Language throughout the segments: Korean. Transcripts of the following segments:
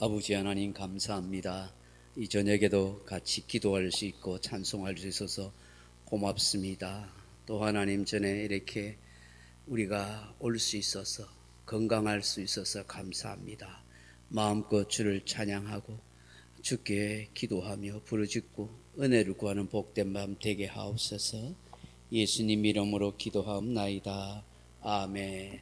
아버지 하나님 감사합니다. 이 저녁에도 같이 기도할 수 있고 찬송할 수 있어서 고맙습니다. 또 하나님 전에 이렇게 우리가 올 수 있어서 건강할 수 있어서 감사합니다. 마음껏 주를 찬양하고 주께 기도하며 부르짖고 은혜를 구하는 복된 밤 되게 하옵소서. 예수님 이름으로 기도하옵나이다. 아멘.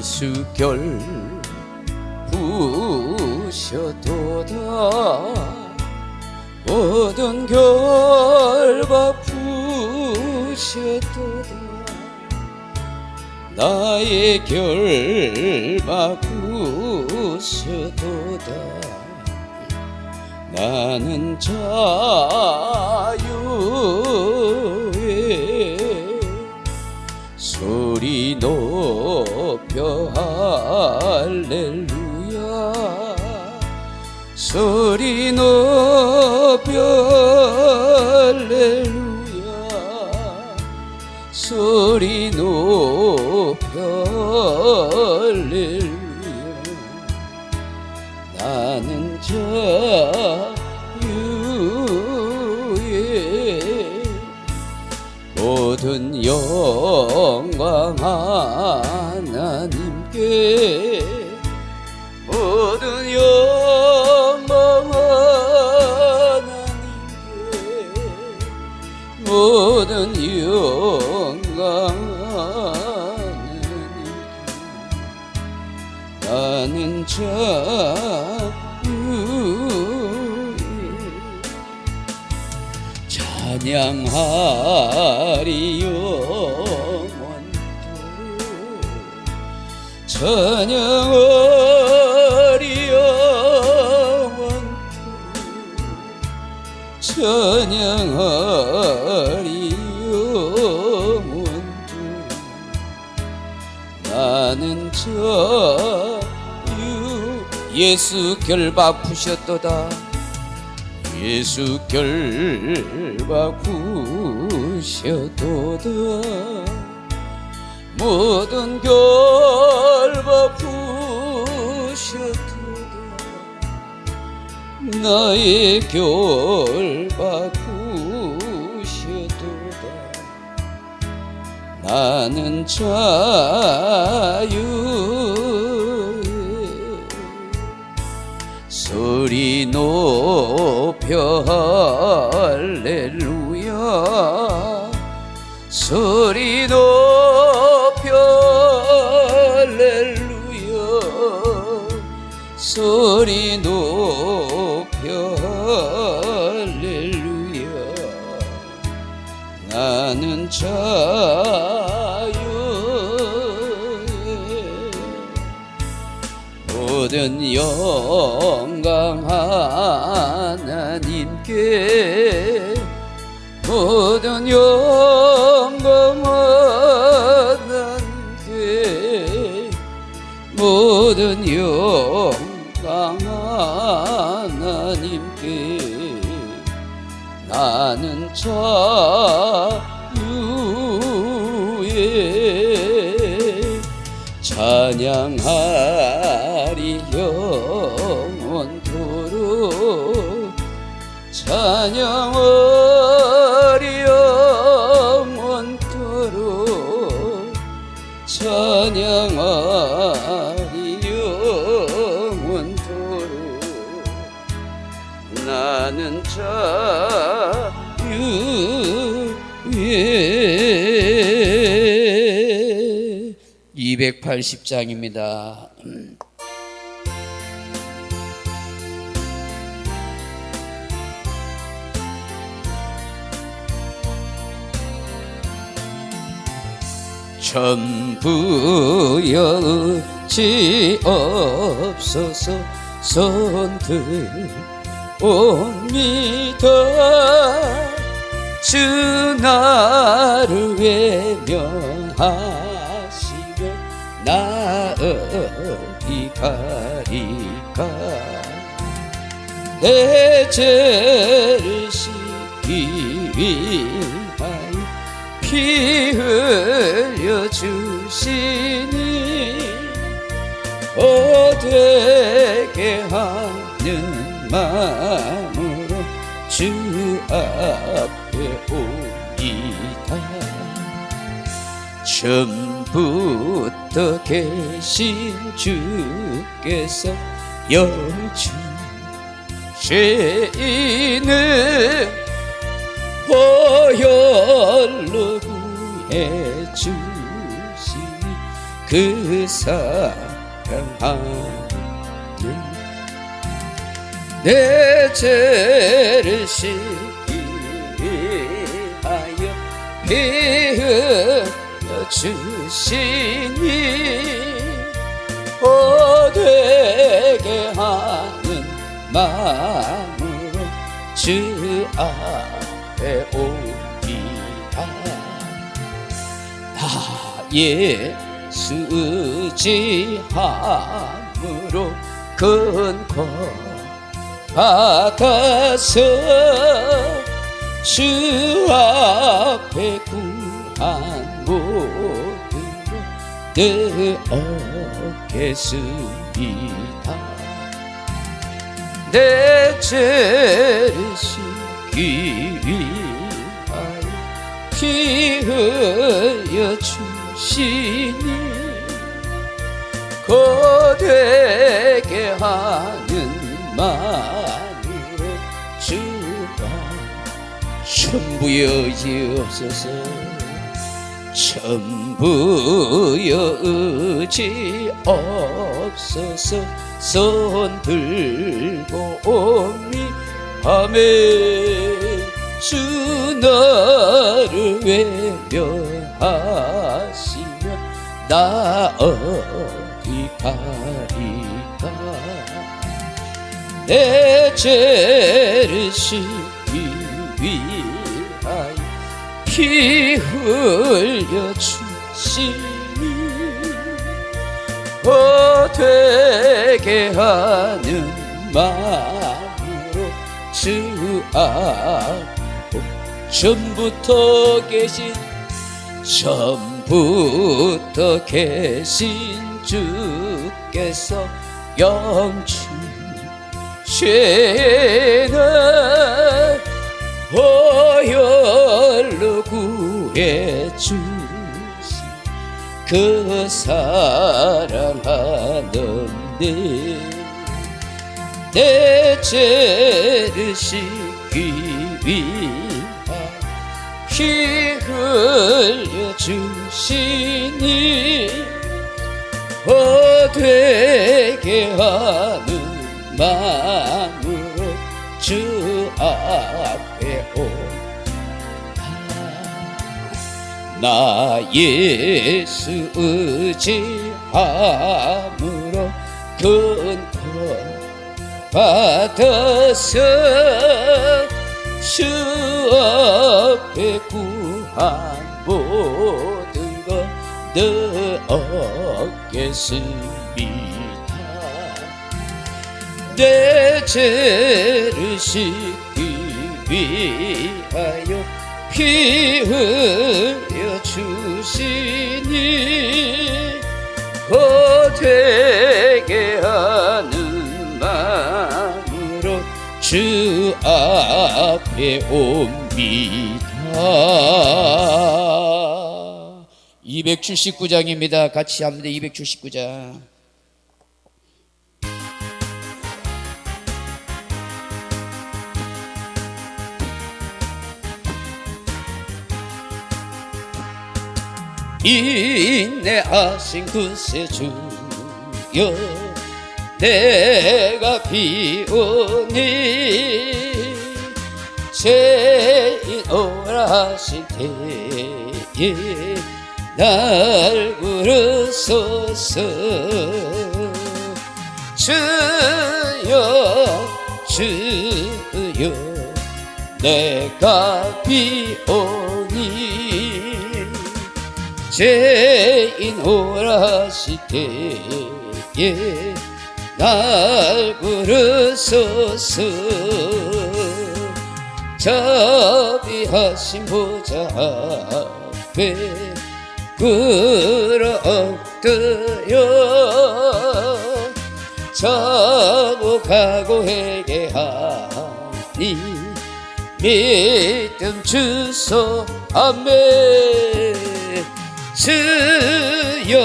예수 결 부으셔도다 모든 결박 부으셔도다 나의 결박 부으셔도다 나는 자유의 소리 높여 할렐루야 소리 높여 할렐루야 소리 높여 할렐루야 나는 자유의 모든 영광 하나님께 모든 영광 하나님께 모든 영광 하나님께 나는 찬양하리 영원토록 찬양하리 영원토록 찬양하리 영원토록 나는 자유 예수 결박 푸셨도다 예수 결박 부으셔도다 모든 결박 부으셔도다 나의 결박 부으셔도다 나는 자유 소리 높여 할렐루야 소리 높여 할렐루야 소리 높여 할렐루야 나는 자유의 모든 영광 하나님께 모든 영광 하나님께 모든 영광 하나님께 나는 자유의 찬양하리 영원토록 찬양하리 영원토록 찬양하리 영원토록 나는 자유의 280장입니다. 전부 여지없어서 손들옵니다 주 나를 외면하시면 나 어디 가리까 내 죄를 씻기 위하여 피 흘려 주시니 되게 하는 마음으로 주 앞에 옵니다. 처음부터 계신 주께서 여주 죄인을 보혈로 구해 주시니 그 사랑하는 내 죄를 씻기 위하여 피 흘려 주시니 되게 하는 마음으로 주 앞에 옵니다. 나 예수 의지함으로 큰 거 받아서 주 앞에 구한 모든 늘 얻겠습니다. 내 죄를 씻기 위하여 피 흘려 주시니 거되게 하는 마음으로 주가 전부여지옵소서. 전부여 의지 없어서 손 들고 오니 아멘. 주 나를 외면하시면 나 어디 가리까. 내 죄를 씻기 위하여 피 흘려 주시니 되게 하는 마음으로 주 앞에 전부터 계신 주께서 영주 죄는 보혈로 구해 주시 그 사랑하는데 내 죄를 씻기 위하여 피 흘려 주시니 되게 하는 마음으로 주 앞에 온다. 나 예수 의지함으로 큰 거 받아서 주 앞에 구한 모든 것 늘 얻겠습니다. 내 죄를 씻기 위하여 피 흘려 주시니 거되게 하는 마음으로 주 앞에 옵니다. 279장입니다. 같이 합니다. 279장. 인내하신 구세주여 내가 비오니 죄인 오라 하실 때에 날 부르소서. 주여 주여 내가 비오니 죄인 오라 하실 때에 날 부르소서. 자비하신 보좌 앞에 꿇어엎드려 자복하고 회개하니 믿음 주소. 아멘. 주여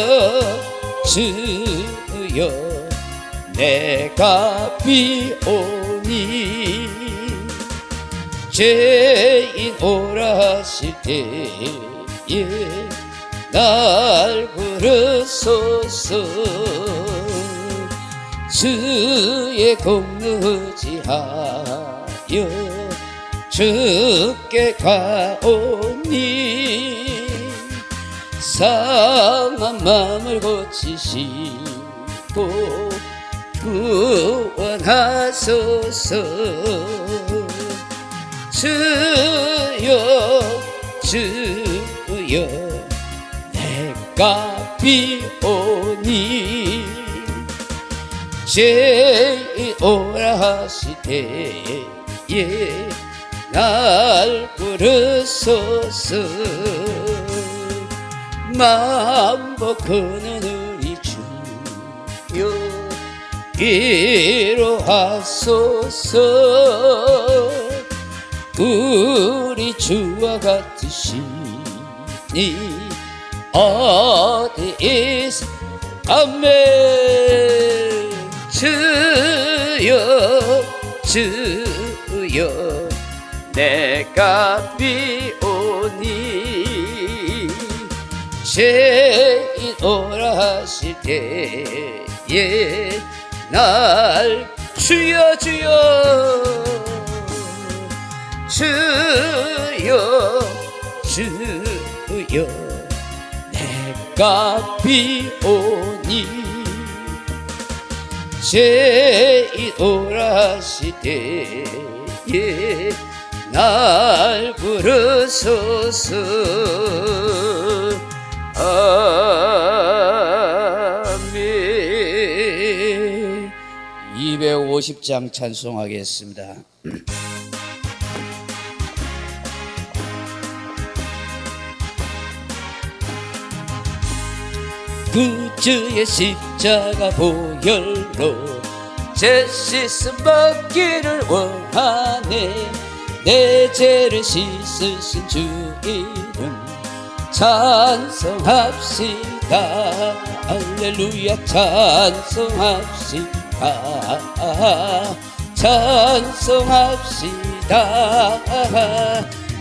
주여 내가 비오니 죄인 오라 하실 때에 날 부르소서. 주의 공로 의지하여 주께 가오니 상한 마음을 고치시고 구원하소서. 주여 주여 내가 비오니 죄인 오라 하실 때에 날 부르소서. 만복하는 우리 주여 위로하소서. 우리 주와 같으시니 어디 있어. 아멘. 주여 주여 내가 비오니 죄인 오라 하실 때에 날 주여 주여 주여 주여 내가 비오니 죄인 오라 하실 때에 날 부르소서. 아멘. 250장 찬송하겠습니다. 구주의 십자가 보혈로 제 씻음 받기를 원하네. 내 죄를 씻으신 주 이름 찬송합시다. 할렐루야 찬송합시다. 찬송합시다.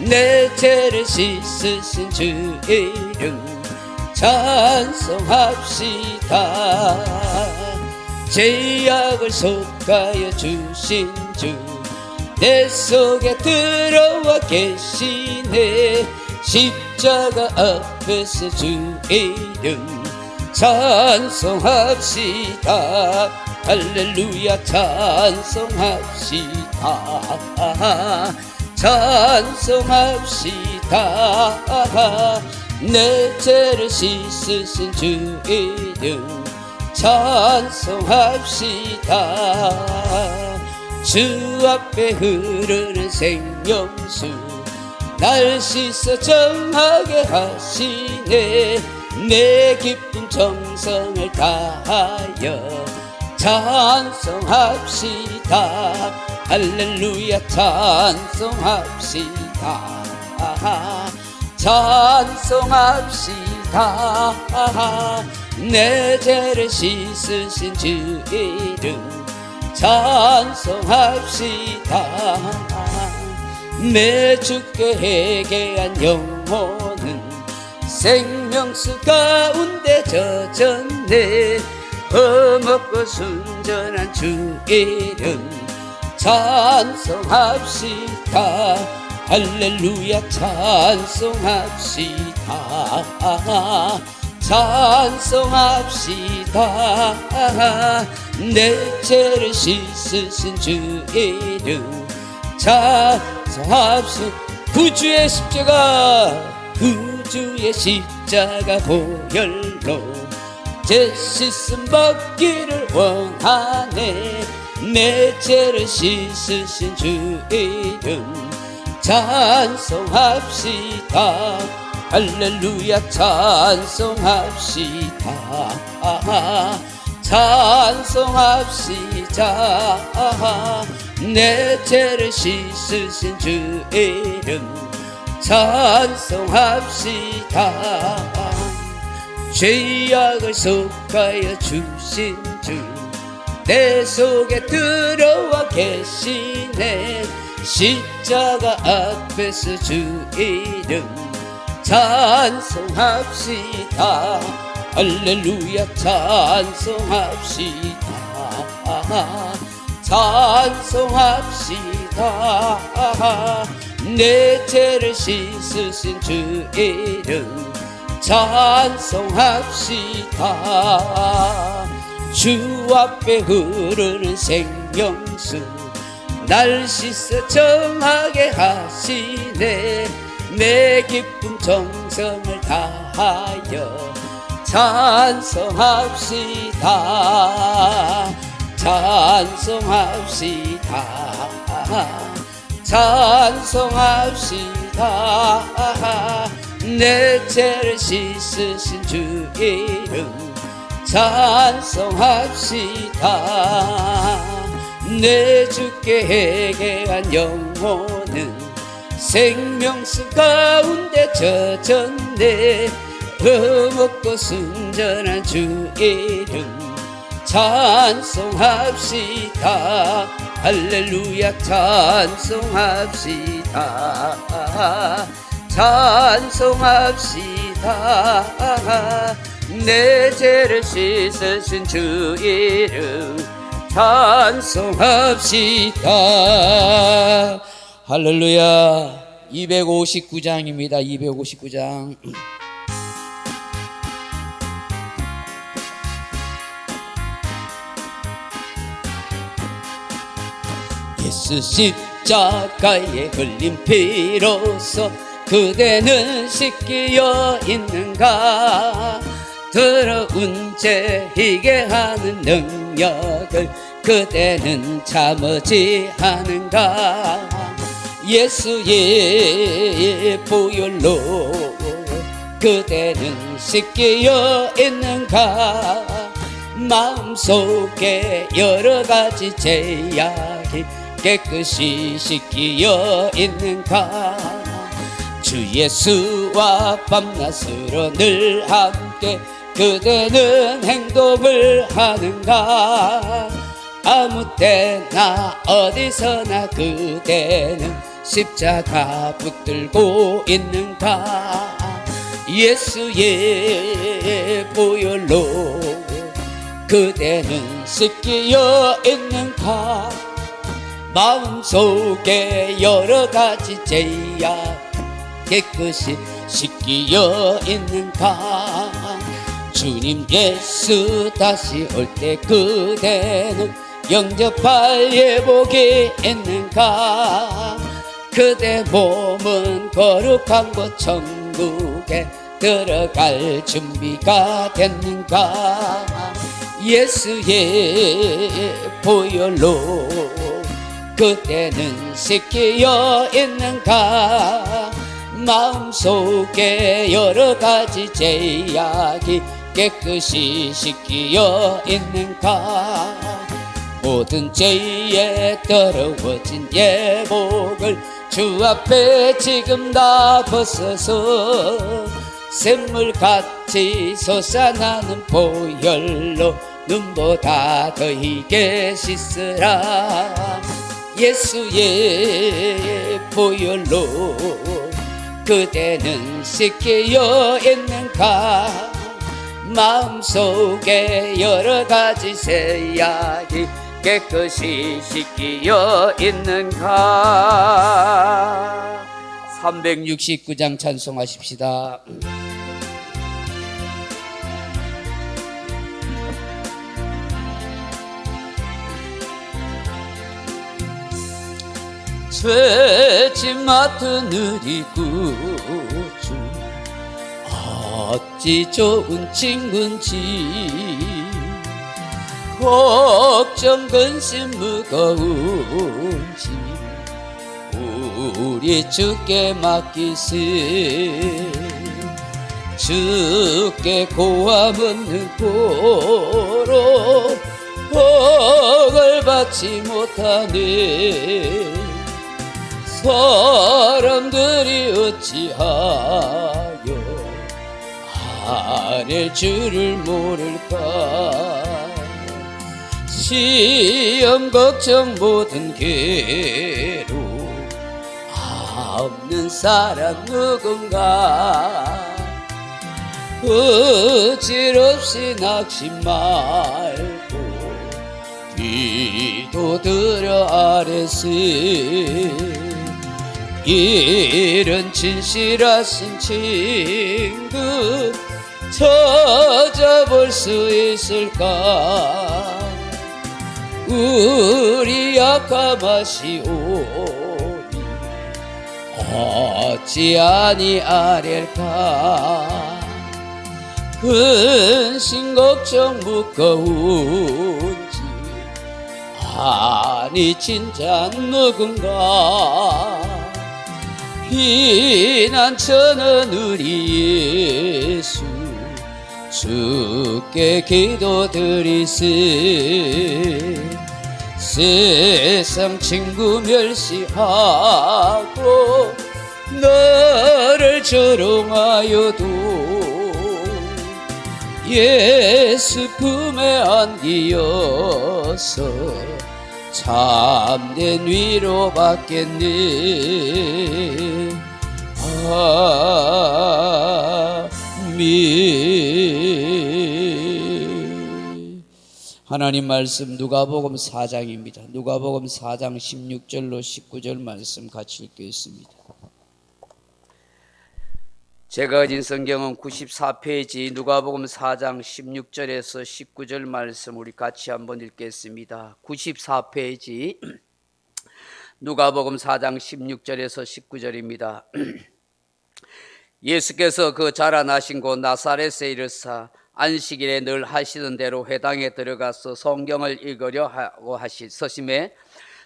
내 죄를 씻으신 주 이름 찬송합시다. 죄악을 속하여 주신 주 내 속에 들어와 계시네. 십자가 앞에서 주 이름 찬송합시다. 할렐루야 찬송합시다. 찬송합시다. 내 죄를 씻으신 주 이름 찬송합시다. 주 앞에 흐르는 생명수 날 씻어 정하게 하시네. 내 기쁨 정성을 다하여 찬송합시다. 할렐루야 찬송합시다. 찬송합시다. 내 죄를 씻으신 주 이름 찬송합시다. 내 주께 회개한 영혼은 생명수 가운데 젖었네. 험없고 순전한 주 이름 찬송합시다. 할렐루야 찬송합시다. 찬송합시다. 내 죄를 씻으신 주 이름 찬송합시다. 구주의 십자가 구주의 십자가 보혈로 제 씻음 먹기를 원하네. 내 죄를 씻으신 주 이름 찬송합시다. 할렐루야 찬송합시다. 찬송합시다. 내 죄를 씻으신 주 이름 찬송합시다. 죄악을 속하여 주신 주 내 속에 들어와 계시네. 십자가 앞에서 주 이름 찬송합시다. 할렐루야 찬송합시다. 찬송합시다. 내 죄를 씻으신 주 이름 찬송합시다. 주 앞에 흐르는 생명수 날 씻어 정하게 하시네. 내 기쁨 정성을 다하여 찬송합시다. 찬송합시다. 찬송합시다. 내 죄를 씻으신 주 이름 찬송합시다. 내 주께 회개한 영혼은 생명수 가운데 젖었네. 흠없고 순전한 주 이름 찬송합시다. 할렐루야 찬송합시다. 찬송합시다. 내 죄를 씻으신 주 이름 찬송합시다. 할렐루야. 259장입니다. 259장. 예수 십자가에 흘린 피로써 그대는 씻기어 있는가. 더러운 죄 희게 하는 능력을 그대는 참지 않은가. 예수의 보혈로 그대는 씻기어 있는가. 마음속에 여러가지 죄악이 깨끗이 씻기어 있는가. 주 예수와 밤낮으로 늘 함께 그대는 행동을 하는가. 아무 때나 어디서나 그대는 십자가 붙들고 있는가. 예수의 보혈로 그대는 씻기어 있는가. 마음속에 여러가지 죄악 깨끗이 씻기어 있는가. 주님 예수 다시 올 때 그대는 영접할 예복이 있는가. 그대 몸은 거룩한 곳 천국에 들어갈 준비가 됐는가. 예수의 보혈로 그대는 씻기어 있는가. 마음속에 여러가지 죄악이 깨끗이 씻기어 있는가. 모든 죄에 더러워진 예복을 주 앞에 지금 다 벗어서 샘물같이 솟아나는 보혈로 눈보다 더 희게 씻으라. 예수의 보혈로 그대는 씻기어 있는가. 마음속에 여러가지 죄악이 깨끗이 씻기어 있는가. 369장 찬송하십시다. 죄짐 맡은 우리 구주 어찌 좋은 친구인지 걱정 근심 무거운지 우리 주께 맡기세. 주께 고함 없는 고로 복을 받지 못하네. 사람들이 어찌하여 아랠 줄을 모를까. 시험 걱정 모든 괴로움 없는 사람 누군가. 어지럽시 낙심 말고 기도드려 아뢰세. 이런 진실하신 친구 찾아볼 수 있을까. 우리 약함하시오니 어찌 아니하랴까. 근심 걱정 무거운지 아니 진짜 누군가. 피난처는 우리 예수 주께 기도드리세. 세상 친구 멸시하고 너를 조롱하여도 예수 품에 안기어서 참된 위로 받겠네. 아멘. 하나님 말씀 누가복음 4장입니다. 누가복음 4장 16절로 19절 말씀 같이 읽겠습니다. 제가 가진 성경은 94페이지 누가복음 4장 16절에서 19절 말씀 우리 같이 한번 읽겠습니다. 94페이지 누가복음 4장 16절에서 19절입니다. 예수께서 그 자라나신 곳 나사렛에 이르사 안식일에 늘 하시던 대로 회당에 들어가서 성경을 읽으려 하고 서심에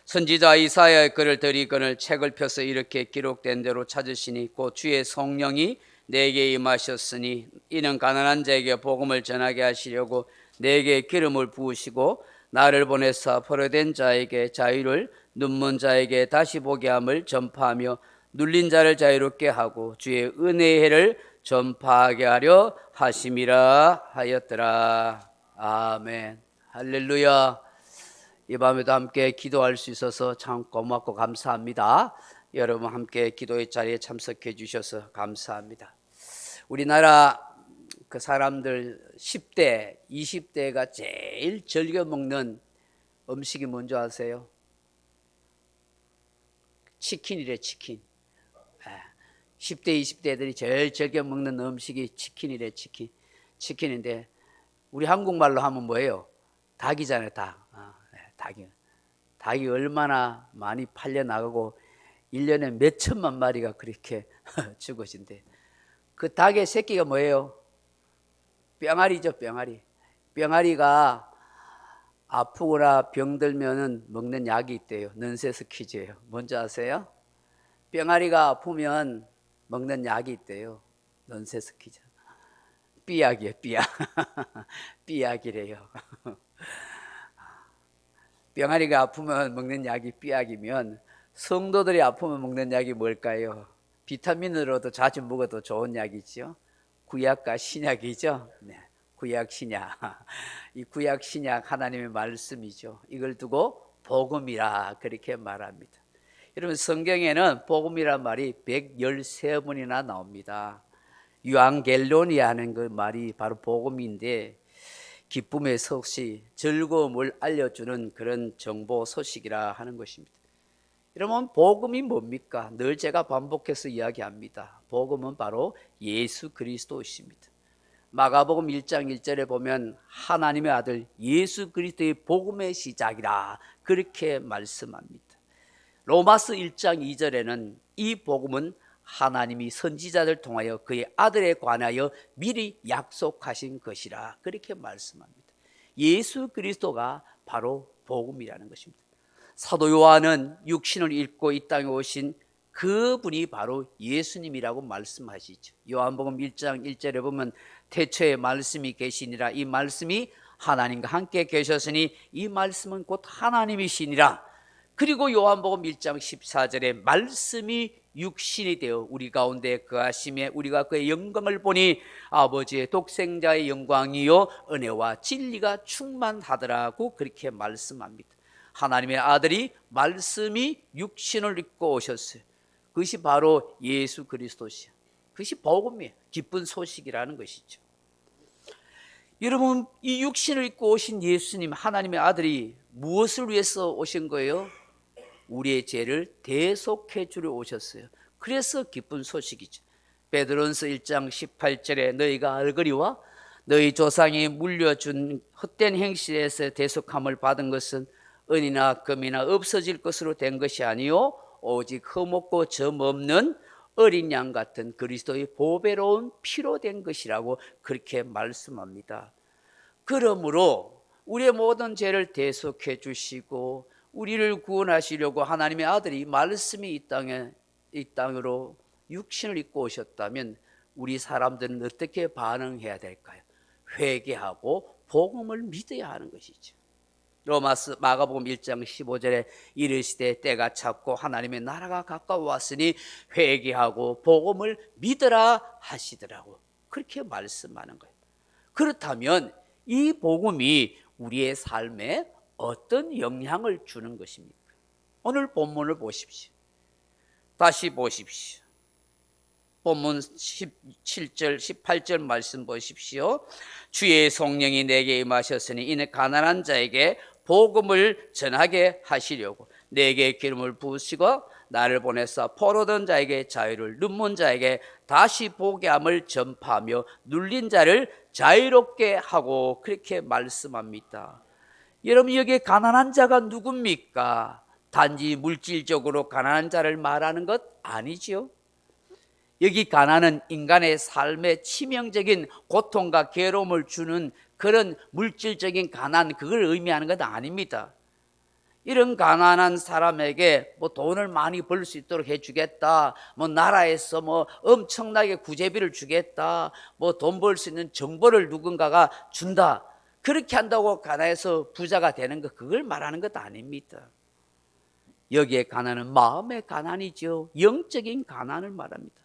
선지자 이사야의 글을 들이거늘 책을 펴서 이렇게 기록된 대로 찾으시니 곧 주의 성령이 내게 임하셨으니 이는 가난한 자에게 복음을 전하게 하시려고 내게 기름을 부으시고 나를 보내사 포로된 자에게 자유를, 눈먼 자에게 다시 보게 함을 전파하며 눌린 자를 자유롭게 하고 주의 은혜의 해를 전파하게 하려 하심이라 하였더라. 아멘. 할렐루야. 이 밤에도 함께 기도할 수 있어서 참 고맙고 감사합니다. 여러분 함께 기도의 자리에 참석해 주셔서 감사합니다. 우리나라 그 사람들 10대, 20대가 제일 즐겨 먹는 음식이 뭔지 아세요? 치킨이래, 치킨. 10대, 20대들이 제일 즐겨 먹는 음식이 치킨이래, 치킨. 치킨인데 우리 한국말로 하면 뭐예요? 닭이잖아요, 닭. 닭이 얼마나 많이 팔려나가고 1년에 몇 천만 마리가 그렇게 죽어진대. 그 닭의 새끼가 뭐예요? 뿅아리죠, 뿅아리. 뿅아리가 아프거나 병들면은 먹는 약이 있대요. 넌센스 퀴즈예요. 뭔지 아세요? 뿅아리가 아프면 먹는 약이 있대요. 넌센스 퀴즈. 삐약이에요, 삐약. 삐약이래요. 병아리가 아프면 먹는 약이 삐약이면 성도들이 아프면 먹는 약이 뭘까요? 비타민으로도 자주 먹어도 좋은 약이죠. 구약과 신약이죠. 네, 구약 신약. 이 구약 신약 하나님의 말씀이죠. 이걸 두고 복음이라 그렇게 말합니다. 여러분 성경에는 복음이란 말이 113번이나 나옵니다. 유앙겔론이라 하는 그 말이 바로 복음인데 기쁨의 소식, 즐거움을 알려주는 그런 정보 소식이라 하는 것입니다. 여러분 복음이 뭡니까? 늘 제가 반복해서 이야기합니다. 복음은 바로 예수 그리스도이십니다. 마가복음 1장 1절에 보면 하나님의 아들 예수 그리스도의 복음의 시작이라 그렇게 말씀합니다. 로마서 1장 2절에는 이 복음은 하나님이 선지자들 통하여 그의 아들에 관하여 미리 약속하신 것이라 그렇게 말씀합니다. 예수 그리스도가 바로 복음이라는 것입니다. 사도 요한은 육신을 입고 이 땅에 오신 그분이 바로 예수님이라고 말씀하시죠. 요한복음 1장 1절에 보면 태초에 말씀이 계시니라, 이 말씀이 하나님과 함께 계셨으니 이 말씀은 곧 하나님이시니라. 그리고 요한복음 1장 14절에 말씀이 육신이 되어 우리 가운데 거하심에 우리가 그의 영광을 보니 아버지의 독생자의 영광이요 은혜와 진리가 충만하더라고 그렇게 말씀합니다. 하나님의 아들이 말씀이 육신을 입고 오셨어요. 그것이 바로 예수 그리스도시요, 그것이 복음이에요. 기쁜 소식이라는 것이죠. 여러분, 이 육신을 입고 오신 예수님, 하나님의 아들이 무엇을 위해서 오신 거예요? 우리의 죄를 대속해 주려 오셨어요. 그래서 기쁜 소식이죠. 베드로전서 1장 18절에 너희가 알거니와 너희 조상이 물려준 헛된 행실에서 대속함을 받은 것은 은이나 금이나 없어질 것으로 된 것이 아니요 오직 흠없고 점 없는 어린 양 같은 그리스도의 보배로운 피로 된 것이라고 그렇게 말씀합니다. 그러므로 우리의 모든 죄를 대속해 주시고 우리를 구원하시려고 하나님의 아들이 말씀이 이 땅으로 육신을 입고 오셨다면 우리 사람들은 어떻게 반응해야 될까요? 회개하고 복음을 믿어야 하는 것이죠. 마가복음 1장 15절에 이르시되 때가 찼고 하나님의 나라가 가까워 왔으니 회개하고 복음을 믿으라 하시더라고 그렇게 말씀하는 거예요. 그렇다면 이 복음이 우리의 삶에 어떤 영향을 주는 것입니까? 오늘 본문을 보십시오. 다시 보십시오. 본문 17절 18절 말씀 보십시오. 주의 성령이 내게 임하셨으니 이는 가난한 자에게 복음을 전하게 하시려고 내게 기름을 부으시고 나를 보내사 포로된 자에게 자유를, 눈먼 자에게 다시 보게 함을 전파하며 눌린 자를 자유롭게 하고 그렇게 말씀합니다. 여러분, 여기에 가난한 자가 누굽니까? 단지 물질적으로 가난한 자를 말하는 것 아니지요. 여기 가난은 인간의 삶에 치명적인 고통과 괴로움을 주는 그런 물질적인 가난, 그걸 의미하는 것 아닙니다. 이런 가난한 사람에게 뭐 돈을 많이 벌 수 있도록 해주겠다, 뭐 나라에서 뭐 엄청나게 구제비를 주겠다, 뭐 돈 벌 수 있는 정보를 누군가가 준다, 그렇게 한다고 가난해서 부자가 되는 것, 그걸 말하는 것 아닙니다. 여기에 가난은 마음의 가난이죠. 영적인 가난을 말합니다.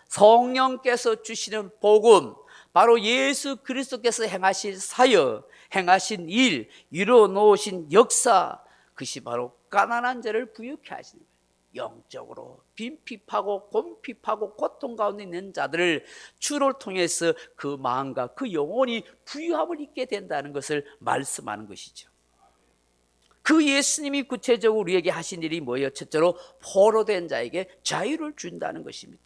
성령께서 주시는 복음, 바로 예수 그리스도께서 행하신 사역, 행하신 일, 이루어 놓으신 역사, 그것이 바로 가난한 자를 부유케 하시는 거예요. 영적으로 빈핍하고 곤핍하고 고통 가운데 있는 자들을 주를 통해서 그 마음과 그 영혼이 부유함을 입게 된다는 것을 말씀하는 것이죠. 그 예수님이 구체적으로 우리에게 하신 일이 뭐예요? 첫째로 포로된 자에게 자유를 준다는 것입니다.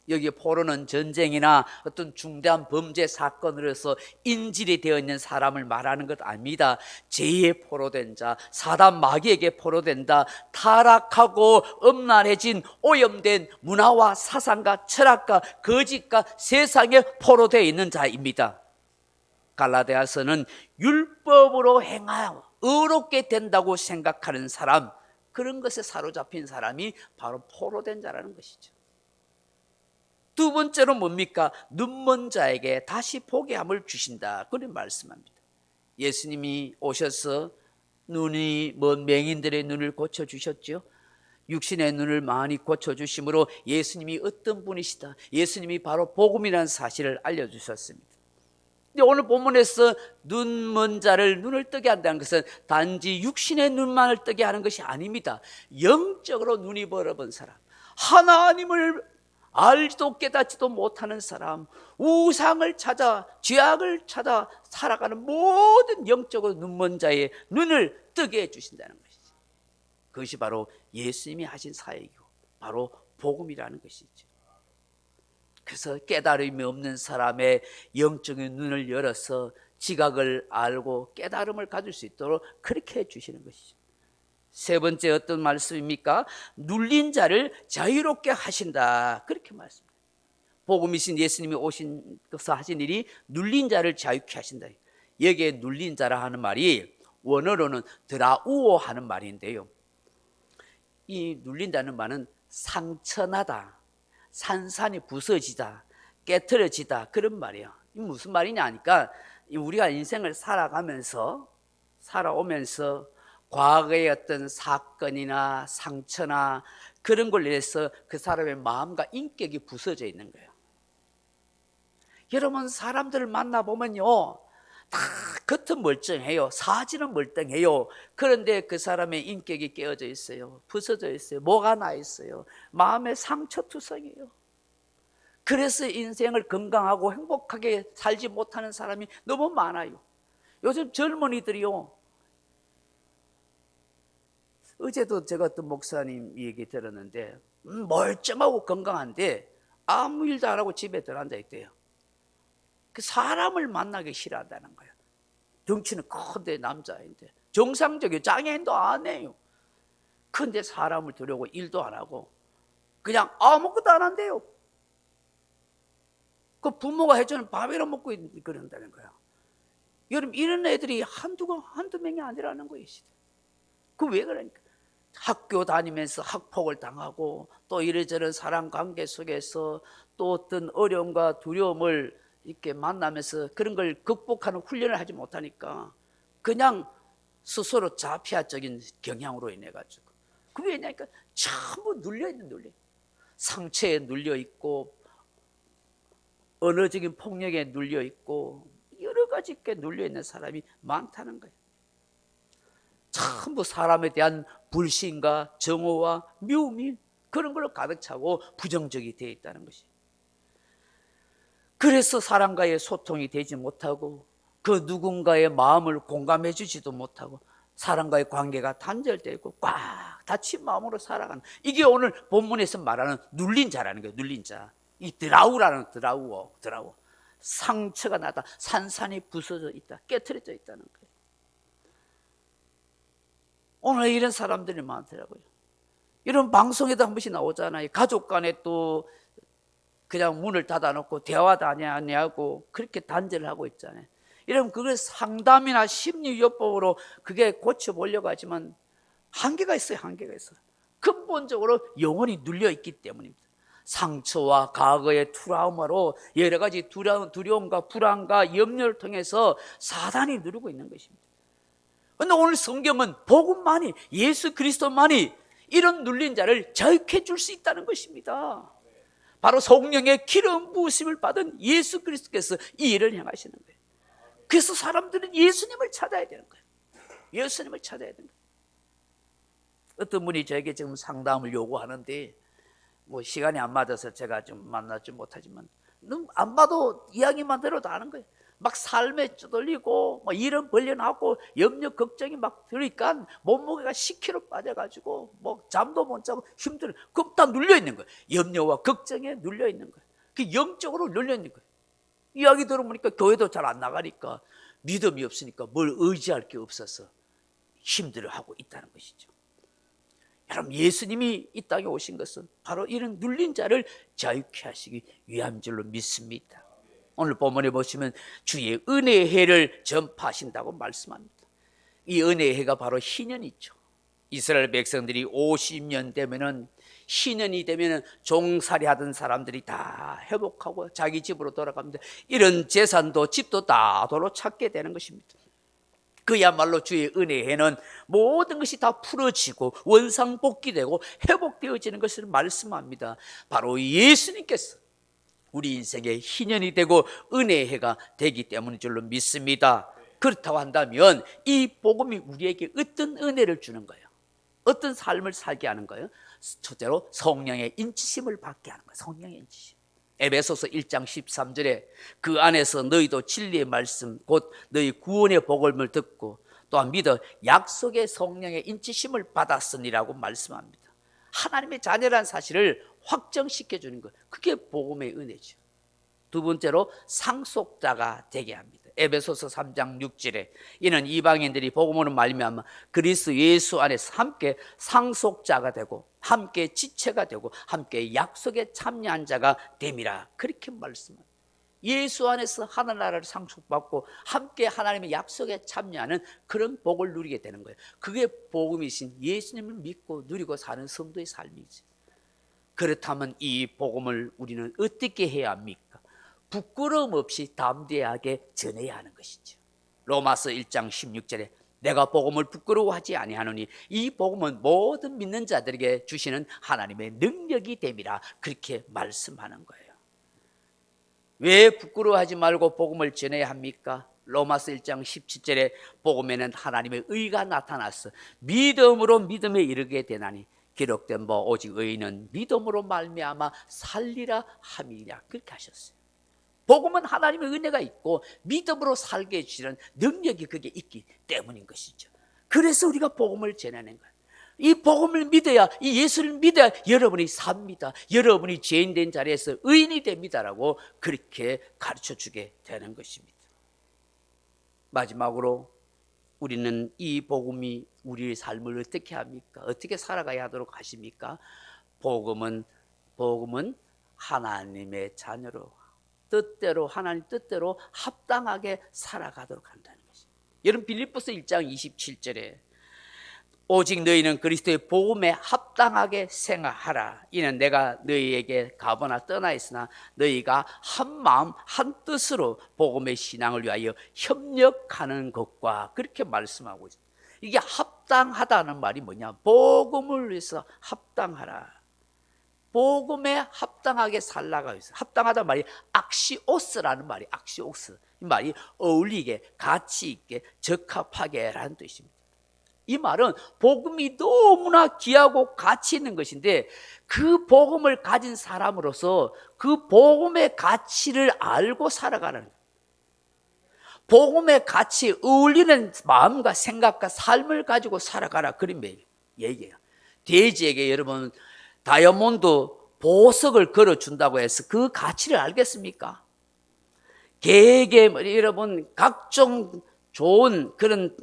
여기 포로는 전쟁이나 어떤 중대한 범죄 사건으로 해서 인질이 되어 있는 사람을 말하는 것 아닙니다. 죄에 포로된 자, 사단 마귀에게 포로된다, 타락하고 음란해진 오염된 문화와 사상과 철학과 거짓과 세상에 포로되어 있는 자입니다. 갈라디아서는 율법으로 행하여 의롭게 된다고 생각하는 사람, 그런 것에 사로잡힌 사람이 바로 포로된 자라는 것이죠. 두 번째로 뭡니까? 눈먼 자에게 다시 보게 함을 주신다, 그런 말씀합니다. 예수님이 오셔서 눈이 먼 맹인들의 눈을 고쳐주셨죠. 육신의 눈을 많이 고쳐주심으로 예수님이 어떤 분이시다, 예수님이 바로 복음이라는 사실을 알려주셨습니다. 근데 오늘 본문에서 눈먼 자를 눈을 뜨게 한다는 것은 단지 육신의 눈만을 뜨게 하는 것이 아닙니다. 영적으로 눈이 벌어본 사람, 하나님을 알지도 깨닫지도 못하는 사람, 우상을 찾아 죄악을 찾아 살아가는 모든 영적으로 눈먼 자의 눈을 뜨게 해주신다는 것이죠. 그것이 바로 예수님이 하신 사역이고 바로 복음이라는 것이죠. 그래서 깨달음이 없는 사람의 영적인 눈을 열어서 지각을 알고 깨달음을 가질 수 있도록 그렇게 해주시는 것이죠. 세 번째 어떤 말씀입니까? 눌린 자를 자유롭게 하신다. 그렇게 말씀합니다. 복음이신 예수님이 오셔서 하신 일이 눌린 자를 자유케 하신다. 여기에 눌린 자라 하는 말이 원어로는 드라우오 하는 말인데요, 이 눌린다는 말은 상처나다, 산산이 부서지다, 깨트려지다, 그런 말이에요. 이 무슨 말이냐 하니까 우리가 인생을 살아오면서 과거의 어떤 사건이나 상처나 그런 걸로 인해서 그 사람의 마음과 인격이 부서져 있는 거예요. 여러분, 사람들을 만나보면요, 다 겉은 멀쩡해요. 사지는 멀쩡해요. 그런데 그 사람의 인격이 깨어져 있어요. 부서져 있어요. 뭐가 나 있어요. 마음의 상처투성이에요. 그래서 인생을 건강하고 행복하게 살지 못하는 사람이 너무 많아요. 요즘 젊은이들이요, 어제도 제가 어떤 목사님 얘기 들었는데 멀쩡하고 건강한데 아무 일도 안 하고 집에 들어앉아 있대요. 그 사람을 만나기 싫어한다는 거예요. 덩치는 큰데 남자인데 정상적인 장애인도 안 해요. 근데 사람을 두려고 일도 안 하고 그냥 아무것도 안 한대요. 그 부모가 해주는 밥이나 먹고 그런다는 거야. 여러분, 이런 애들이 한두 명이 아니라는 거예요. 그 왜 그러니까? 학교 다니면서 학폭을 당하고 또 이래저래 사람 관계 속에서 또 어떤 어려움과 두려움을 이렇게 만나면서 그런 걸 극복하는 훈련을 하지 못하니까 그냥 스스로 자폐아적인 경향으로 인해 가지고, 그 왜냐니까 전부 눌려있는, 상처에 눌려있고 언어적인 폭력에 눌려있고 여러 가지 게 눌려있는 사람이 많다는 거예요. 전부 사람에 대한 불신과 정오와 미움이 그런 걸로 가득 차고 부정적이 되어 있다는 것이. 그래서 사람과의 소통이 되지 못하고 그 누군가의 마음을 공감해 주지도 못하고 사람과의 관계가 단절되고 꽉 닫힌 마음으로 살아가는, 이게 오늘 본문에서 말하는 눌린 자라는 거예요. 눌린 자. 이 드라우라는 드라우. 상처가 나다, 산산이 부서져 있다, 깨트려져 있다는 거예요. 오늘 이런 사람들이 많더라고요. 이런 방송에도 한 번씩 나오잖아요. 가족 간에 또 그냥 문을 닫아놓고 대화도 안 하냐고 그렇게 단절을 하고 있잖아요. 이러면 그걸 상담이나 심리요법으로 그게 고쳐보려고 하지만 한계가 있어요. 근본적으로 영혼이 눌려있기 때문입니다. 상처와 과거의 트라우마로 여러 가지 두려움과 불안과 염려를 통해서 사단이 누르고 있는 것입니다. 그런데 오늘 성경은 복음만이, 예수 그리스도만이 이런 눌린 자를 자유케 줄 수 있다는 것입니다. 바로 성령의 기름 부으심을 받은 예수 그리스도께서 이 일을 행하시는 거예요. 그래서 사람들은 예수님을 찾아야 되는 거예요. 예수님을 찾아야 되는 거예요. 어떤 분이 저에게 지금 상담을 요구하는데 뭐 시간이 안 맞아서 제가 좀 만나지 못하지만 안 봐도 이야기만 들어도 아는 거예요. 막 삶에 쫓돌리고 뭐 일은 벌려나고 염려 걱정이 막 들으니까 몸무게가 10kg 빠져가지고 뭐 잠도 못 자고 힘들어. 그럼 다 눌려있는 거예요. 염려와 걱정에 눌려있는 거예요. 그 영적으로 눌려있는 거예요. 이야기 들어보니까 교회도 잘 안 나가니까 믿음이 없으니까 뭘 의지할 게 없어서 힘들어하고 있다는 것이죠. 여러분, 예수님이 이 땅에 오신 것은 바로 이런 눌린 자를 자유케 하시기 위함인 줄로 믿습니다. 오늘 본문에 보시면 주의 은혜의 해를 전파하신다고 말씀합니다. 이 은혜의 해가 바로 희년이죠. 이스라엘 백성들이 50년 되면은, 희년이 되면은 종살이 하던 사람들이 다 회복하고 자기 집으로 돌아갑니다. 이런 재산도 집도 다 도로 찾게 되는 것입니다. 그야말로 주의 은혜의 해는 모든 것이 다 풀어지고 원상복귀되고 회복되어지는 것을 말씀합니다. 바로 예수님께서 우리 인생의 희년이 되고 은혜의 해가 되기 때문인 줄로 믿습니다. 그렇다고 한다면 이 복음이 우리에게 어떤 은혜를 주는 거예요? 어떤 삶을 살게 하는 거예요? 첫째로 성령의 인치심을 받게 하는 거예요. 성령의 인치심. 에베소서 1장 13절에 그 안에서 너희도 진리의 말씀 곧 너희 구원의 복음을 듣고 또한 믿어 약속의 성령의 인치심을 받았으니라고 말씀합니다. 하나님의 자녀라는 사실을 확정시켜주는 것, 그게 복음의 은혜죠. 두 번째로 상속자가 되게 합니다. 에베소서 3장 6절에 이는 이방인들이 복음으로 말미암아 그리스도 예수 안에서 함께 상속자가 되고 함께 지체가 되고 함께 약속에 참여한 자가 됨이라 그렇게 말씀합니다. 예수 안에서 하나님 나라를 상속받고 함께 하나님의 약속에 참여하는 그런 복을 누리게 되는 거예요. 그게 복음이신 예수님을 믿고 누리고 사는 성도의 삶이지. 그렇다면 이 복음을 우리는 어떻게 해야 합니까? 부끄러움 없이 담대하게 전해야 하는 것이죠. 로마서 1장 16절에 내가 복음을 부끄러워하지 아니하노니 이 복음은 모든 믿는 자들에게 주시는 하나님의 능력이 됨이라 그렇게 말씀하는 거예요. 왜 부끄러워하지 말고 복음을 전해야 합니까? 로마서 1장 17절에 복음에는 하나님의 의가 나타나서 믿음으로 믿음에 이르게 되나니 기록된 바 오직 의인은 믿음으로 말미암아 살리라 함이라 그렇게 하셨어요. 복음은 하나님의 은혜가 있고 믿음으로 살게 해주시는 능력이 그게 있기 때문인 것이죠. 그래서 우리가 복음을 전하는 거예요. 이 복음을 믿어야, 이 예수를 믿어야 여러분이 삽니다. 여러분이 죄인된 자리에서 의인이 됩니다라고 그렇게 가르쳐주게 되는 것입니다. 마지막으로 우리는 이 복음이 우리의 삶을 어떻게 합니까? 어떻게 살아가야 하도록 하십니까? 복음은 하나님의 자녀로 뜻대로 하나님 뜻대로 합당하게 살아가도록 한다는 것입니다. 여러분 빌립보서 1장 27절에 오직 너희는 그리스도의 복음에 합당하게 생활하라. 이는 내가 너희에게 가보나 떠나 있으나 너희가 한 마음 한 뜻으로 복음의 신앙을 위하여 협력하는 것과 그렇게 말씀하고 있습니다. 이게 합당하다는 말이 뭐냐? 복음을 위해서 합당하라. 복음에 합당하게 살라가 있어요. 합당하다는 말이 악시오스라는 말이 악시오스. 이 말이 어울리게 가치 있게 적합하게라는 뜻입니다. 이 말은 복음이 너무나 귀하고 가치 있는 것인데 그 복음을 가진 사람으로서 그 복음의 가치를 알고 살아가는 거예요. 복음의 가치에 어울리는 마음과 생각과 삶을 가지고 살아가라 그런 얘기예요. 돼지에게 여러분 다이아몬드 보석을 걸어준다고 해서 그 가치를 알겠습니까? 개에게 여러분 각종 좋은 그런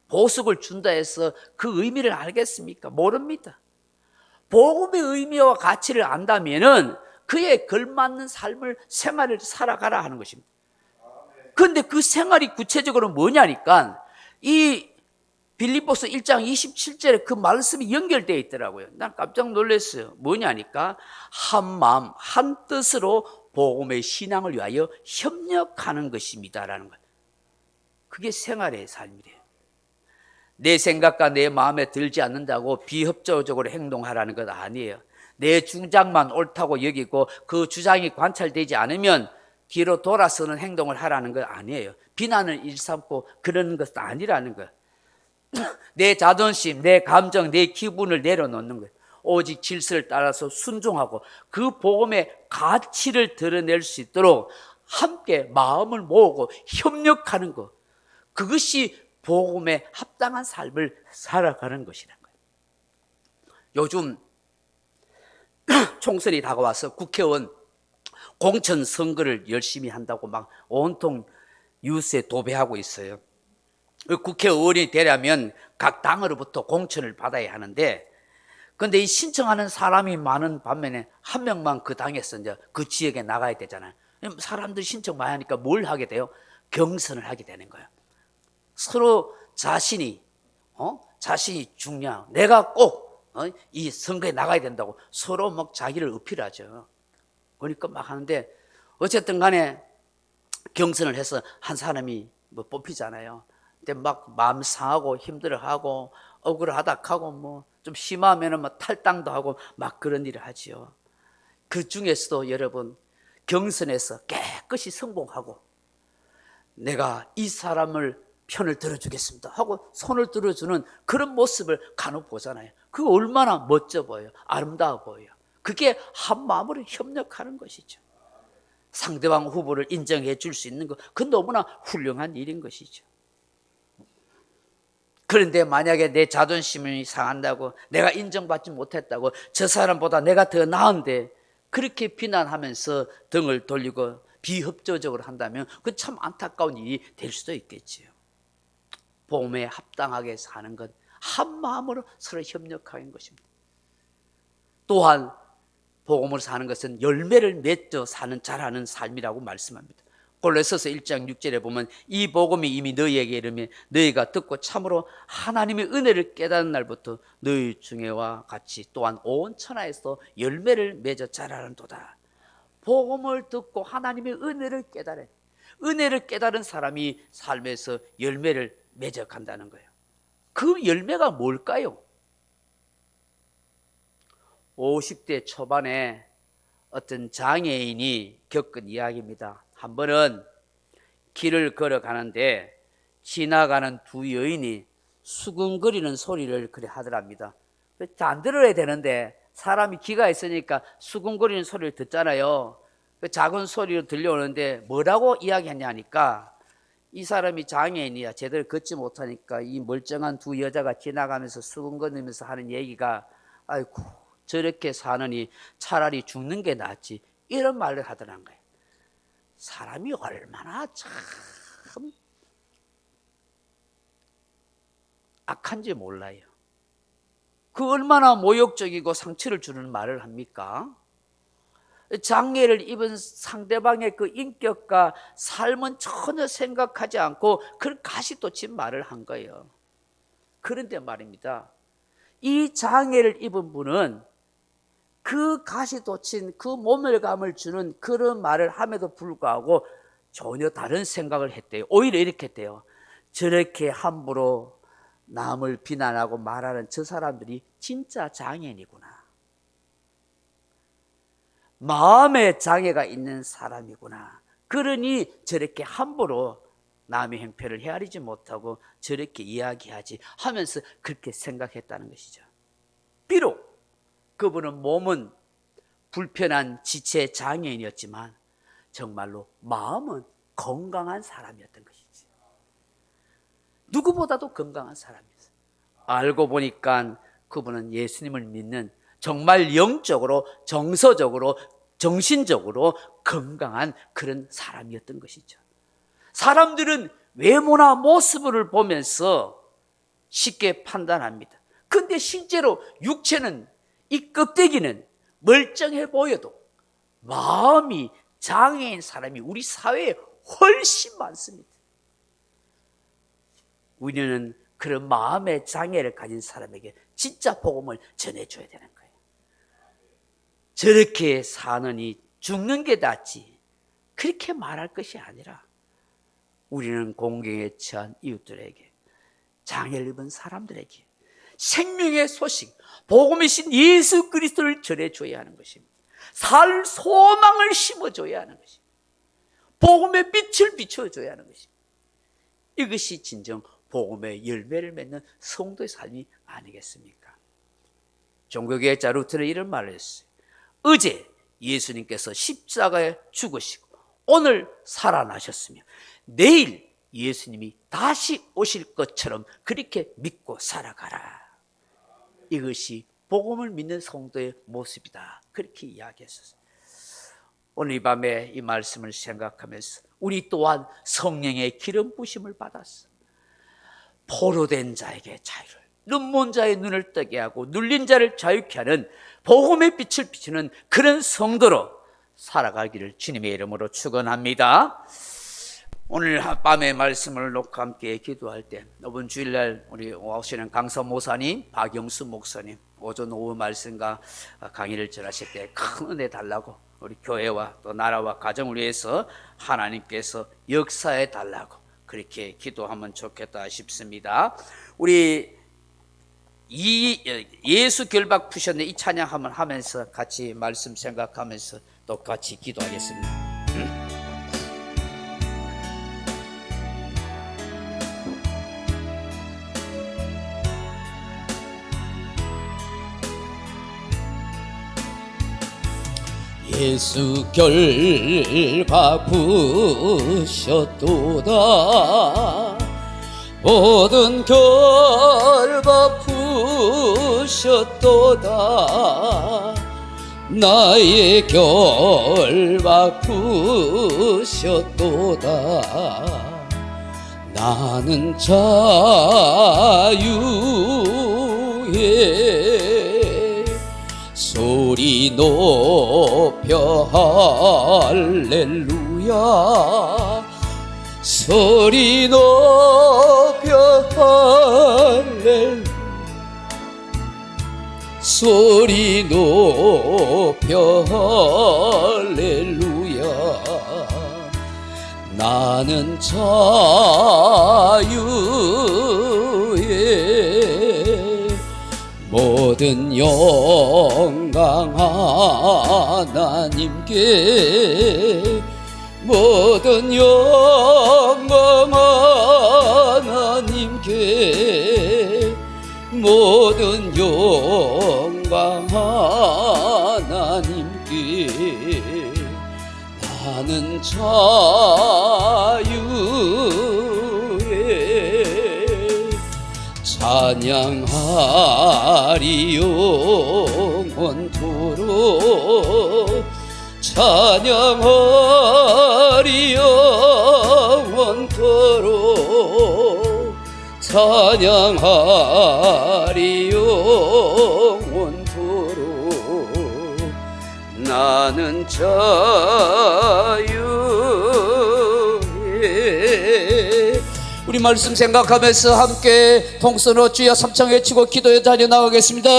보석을 준다 해서 그 의미를 알겠습니까? 모릅니다. 복음의 의미와 가치를 안다면은 그에 걸맞는 삶을 생활을 살아가라 하는 것입니다. 그런데 그 생활이 구체적으로 뭐냐니까 이 빌립보서 1장 27절에 그 말씀이 연결되어 있더라고요. 난 깜짝 놀랐어요. 뭐냐니까 한 마음 한 뜻으로 복음의 신앙을 위하여 협력하는 것입니다라는 거예요. 그게 생활의 삶이래요. 내 생각과 내 마음에 들지 않는다고 비협조적으로 행동하라는 것 아니에요. 내 주장만 옳다고 여기고 그 주장이 관찰되지 않으면 뒤로 돌아서는 행동을 하라는 것 아니에요. 비난을 일삼고 그러는 것도 아니라는 거예요. 내 자존심, 내 감정, 내 기분을 내려놓는 거예요. 오직 질서를 따라서 순종하고 그 복음의 가치를 드러낼 수 있도록 함께 마음을 모으고 협력하는 것. 그것이 복음에 합당한 삶을 살아가는 것이라는 거예요. 요즘 총선이 다가와서 국회의원 공천 선거를 열심히 한다고 막 온통 뉴스에 도배하고 있어요. 국회의원이 되려면 각 당으로부터 공천을 받아야 하는데 그런데 이 신청하는 사람이 많은 반면에 한 명만 그 당에서 이제 그 지역에 나가야 되잖아요. 사람들이 신청 많이 하니까 뭘 하게 돼요? 경선을 하게 되는 거예요. 서로 자신이 중요하고 내가 꼭 이 선거에 나가야 된다고 서로 막 자기를 어필하죠. 그러니까 막 하는데 어쨌든 간에 경선을 해서 한 사람이 뽑히잖아요. 근데 막 마음 상하고 힘들어하고 억울하다 하고 좀 심하면은 탈당도 하고 막 그런 일을 하지요. 그 중에서도 여러분 경선에서 깨끗이 성공하고 내가 이 사람을 편을 들어주겠습니다 하고 손을 들어주는 그런 모습을 간혹 보잖아요. 그거 얼마나 멋져 보여요. 아름다워 보여요. 그게 한 마음으로 협력하는 것이죠. 상대방 후보를 인정해 줄 수 있는 것, 그건 너무나 훌륭한 일인 것이죠. 그런데 만약에 내 자존심이 상한다고 내가 인정받지 못했다고 저 사람보다 내가 더 나은데 그렇게 비난하면서 등을 돌리고 비협조적으로 한다면 그건 참 안타까운 일이 될 수도 있겠지요. 복음에 합당하게 사는 것, 한 마음으로 서로 협력하는 것입니다. 또한 복음으로 사는 것은 열매를 맺어 사는 잘하는 삶이라고 말씀합니다. 골로새서 1장 6절에 보면 이 복음이 이미 너희에게 이르며 너희가 듣고 참으로 하나님의 은혜를 깨닫는 날부터 너희 중에와 같이 또한 온 천하에서 열매를 맺어 자라는도다. 복음을 듣고 하나님의 은혜를 깨달은, 은혜를 깨달은 사람이 삶에서 열매를 맺어 간다는 거예요. 그 열매가 뭘까요? 50대 초반에 어떤 장애인이 겪은 이야기입니다. 한 번은 길을 걸어가는데 지나가는 두 여인이 수근거리는 소리를 그래 하더랍니다. 안 들어야 되는데 사람이 귀가 있으니까 수근거리는 소리를 듣잖아요. 그 작은 소리로 들려오는데 뭐라고 이야기하냐니까 이 사람이 장애인이야. 제대로 걷지 못하니까 이 멀쩡한 두 여자가 지나가면서 수근거리면서 하는 얘기가 아이고 저렇게 사느니 차라리 죽는 게 낫지, 이런 말을 하더란 거예요. 사람이 얼마나 참 악한지 몰라요. 그 얼마나 모욕적이고 상처를 주는 말을 합니까? 장애를 입은 상대방의 그 인격과 삶은 전혀 생각하지 않고 그런 가시돋친 말을 한 거예요. 그런데 말입니다, 이 장애를 입은 분은 그 가시돋친 그 모멸감을 주는 그런 말을 함에도 불구하고 전혀 다른 생각을 했대요. 오히려 이렇게 했대요. 저렇게 함부로 남을 비난하고 말하는 저 사람들이 진짜 장애인이구나. 마음에 장애가 있는 사람이구나. 그러니 저렇게 함부로 남의 행패를 헤아리지 못하고 저렇게 이야기하지 하면서 그렇게 생각했다는 것이죠. 비록 그분은 몸은 불편한 지체 장애인이었지만 정말로 마음은 건강한 사람이었던 것이지. 누구보다도 건강한 사람이었어요. 알고 보니까 그분은 예수님을 믿는 정말 영적으로, 정서적으로, 정신적으로 건강한 그런 사람이었던 것이죠. 사람들은 외모나 모습을 보면서 쉽게 판단합니다. 근데 실제로 육체는, 이 껍데기는 멀쩡해 보여도 마음이 장애인 사람이 우리 사회에 훨씬 많습니다. 우리는 그런 마음의 장애를 가진 사람에게 진짜 복음을 전해줘야 되는 거예요. 저렇게 사느니 죽는 게 낫지, 그렇게 말할 것이 아니라 우리는 공경에 처한 이웃들에게, 장애를 입은 사람들에게 생명의 소식, 복음이신 예수 그리스도를 전해줘야 하는 것입니다. 살 소망을 심어줘야 하는 것입니다. 복음의 빛을 비춰줘야 하는 것입니다. 이것이 진정 복음의 열매를 맺는 성도의 삶이 아니겠습니까? 종교개혁자 루터는 이런 말을 했어요. 어제 예수님께서 십자가에 죽으시고 오늘 살아나셨으며 내일 예수님이 다시 오실 것처럼 그렇게 믿고 살아가라. 이것이 복음을 믿는 성도의 모습이다. 그렇게 이야기했었어요. 오늘 이 밤에 이 말씀을 생각하면서 우리 또한 성령의 기름 부심을 받았어. 포로된 자에게 자유를, 눈먼 자의 눈을 뜨게 하고 눌린 자를 자유케 하는 복음의 빛을 비추는 그런 성도로 살아가기를 주님의 이름으로 축원합니다. 오늘 밤에 말씀을 놓고 함께 기도할 때 이번 주일날 우리 오시는 강서 모사님, 박영수 목사님 오전 오후 말씀과 강의를 전하실 때 큰 은혜 달라고 우리 교회와 또 나라와 가정을 위해서 하나님께서 역사해 달라고 그렇게 기도하면 좋겠다 싶습니다. 우리 예수 결박 푸셨네 이 찬양 한번 하면서 같이 말씀 생각하면서 또 같이 기도하겠습니다. 예수 결박 부으셨도다. 모든 결박 부으셨도다. 나의 결박 푸셨도다. 나는 자유에 소리 높여 할렐루야. 소리 높여 할렐루야. 소리 높여 할렐루야. 나는 자유에 모든 영광 하나님께 모든 영광 하나님께 모든 영광 하나님께 나는 자유에 찬양하리 영원토록 찬양하리 영원토록 찬양하리 영원토록 나는 자유에. 우리 말씀 생각하면서 함께 동서로 주여 삼창 외치고 기도에 달려나가겠습니다.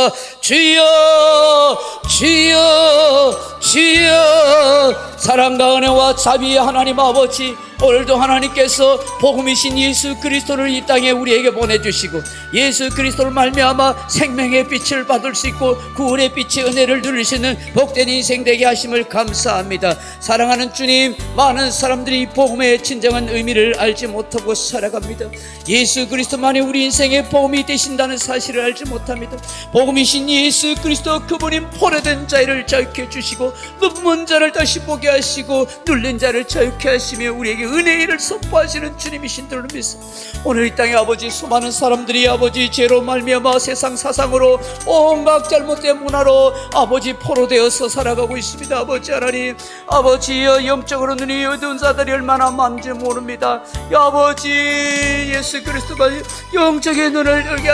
주여 주여 주여. 사랑과 은혜와 자비의 하나님 아버지, 오늘도 하나님께서 복음이신 예수 그리스도를 이 땅에 우리에게 보내주시고 예수 그리스도를 말미암아 생명의 빛을 받을 수 있고 구원의 빛의 은혜를 누릴 수 있는 복된 인생 되게 하심을 감사합니다. 사랑하는 주님, 많은 사람들이 복음의 진정한 의미를 알지 못하고 살아갑니다. 예수 그리스도만이 우리 인생의 복음이 되신다는 사실을 알지 못합니다. 복음이신 예수 그리스도, 그분이 포로된 자를 자유케 해주시고 눈먼 자를 다시 보게 하시고 눌린 자를 자유케 하시며 우리에게 은혜의 일을 선포하시는 주님이신 줄로 믿습니다. 오늘 이 땅에 아버지, 수많은 사람들이 아버지 죄로 말미암아 세상 사상으로 온갖 잘못된 문화로 아버지 포로되어서 살아가고 있습니다. 아버지 하나님, 아버지여 영적으로 눈이 어두운 자들이 얼마나 많은지 모릅니다. 아버지 예수 그리스도가 영적의 눈을 열게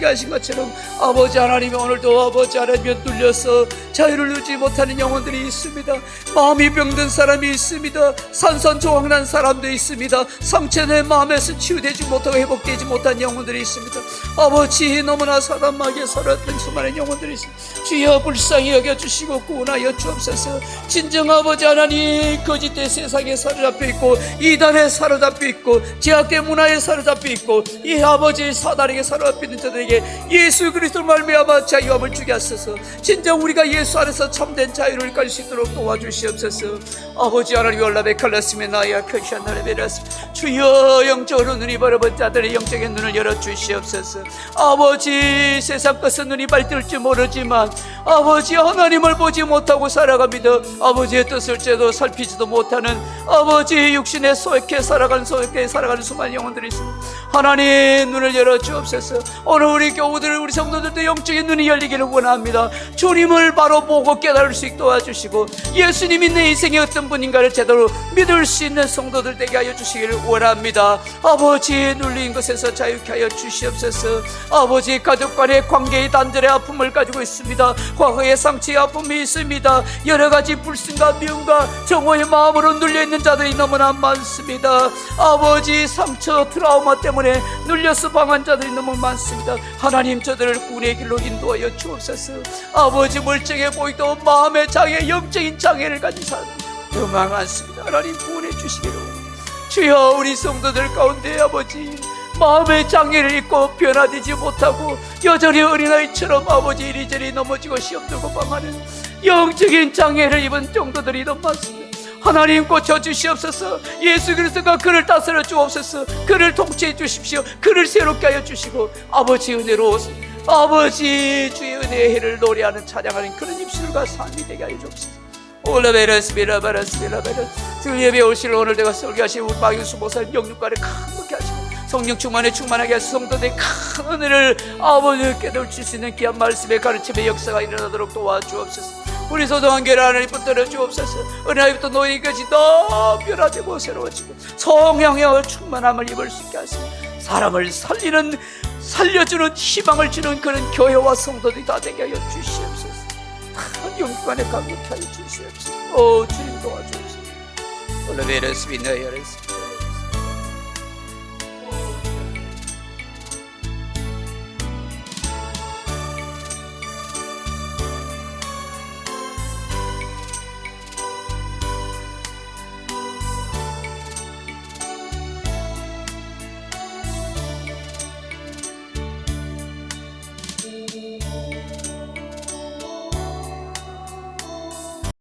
하신 것처럼 아버지 하나님이 오늘도 아버지 하나님에 눌려서 자유를 누리지 못하는 영혼들이 있습니다. 마음이 병든 사람이 있습니다. 산산조각난 사람도 있습니다. 상처된 마음에서 치유되지 못하고 회복되지 못한 영혼들이 있습니다. 아버지, 너무나 사람에게 살았던 수많은 영혼들이 있습니다. 주여 불쌍히 여겨주시고 구원하여 주옵소서. 진정 아버지 하나님, 거짓된 세상에 사로잡혀 있고 이단에 사로잡혀 있고 제약된 문화에 사로잡혀 있고 이 아버지 사단에게 사로잡혀 있는 자들에게 예수 그리스도를 말미암아 자유함을 주게 하소서. 진정 우리가 예수 안에서 참된 자유를 갈 수 있도록 도와주시옵소서. 아버지 하나님, 올라베 칼라스메 나야 크리스천나를 베라스. 주여 영적으로 눈이 벌어본 자들의 영적인 눈을 열어주시옵소서. 아버지, 세상 것은 눈이 밝을지 모르지만 아버지 하나님을 보지 못하고 살아갑니다. 아버지의 뜻을 제도 살피지도 못하는 아버지 육신에 소액해 살아가는 수많은 영혼들이 있습니다. 하나님, 눈을 열어주옵소서. 오늘 우리 교우들, 우리 성도들도 영적인 눈이 열리기를 원합니다. 주님을 바로 보고 깨달을 수 있도록 도와주시고 예수님이 내 인생의 어떤 분인가를 제대로 믿을 수 있는 성도들 되게 하여 주시기를 원합니다. 아버지, 눌린 것에서 자유케 하여 주시옵소서. 아버지, 가족 간의 관계의 단절의 아픔을 가지고 있습니다. 과거의 상처의 아픔이 있습니다. 여러 가지 불신과 미움과 정오의 마음으로 눌려있는 자들이 너무나 많습니다. 아버지, 상처 트라우마 때문에 눌려서 방한 자들이 너무 많습니다. 하나님, 저들을 구원의 길로 인도하여 주옵소서. 아버지, 멀쩡해 보이도 마음의 장애, 영적인 장애를 가진 사람들 너무 많습니다. 하나님, 구원해 주시기를 원합니다. 주여, 우리 성도들 가운데 아버지 마음의 장애를 입고 변화되지 못하고 여전히 어린아이처럼 아버지 이리저리 넘어지고 시험 들고 방하는 영적인 장애를 입은 정도들이 너무 많습니다. 하나님, 고쳐주시옵소서. 예수 그리스도가 그를 다스려 주옵소서. 그를 통치해 주십시오. 그를 새롭게 하여 주시고 아버지 은혜로 아버지 주의 은혜의 해를 노래하는 찬양하는 그런 입술과 삶이 되게 하여 주옵소서. 올라베라스비라바라스비라베라. 주 예배 오실 오늘 내가 설교하신 우리 박윤수 목사님 영육과를 강하게 하시고 성령 충만하게 하시고 성도들의 큰 은혜를 아버지 깨달을 수 있는 귀한 말씀의 가르침의 역사가 일어나도록 도와주옵소서. 우리 소동한교회 하나님 붙들어 주옵소서. 은혜부터 노예까지 너무 변화되고 새로워지고 성령의 충만함을 입을 수 있게 하시고 사람을 살려주는 희망을 주는 그런 교회와 성도들이 다 되게 하여 주시옵소서. 다 영광에 감격하여 주시옵소서. 오 주님 도와주옵소서. 올라베레스 비너여레스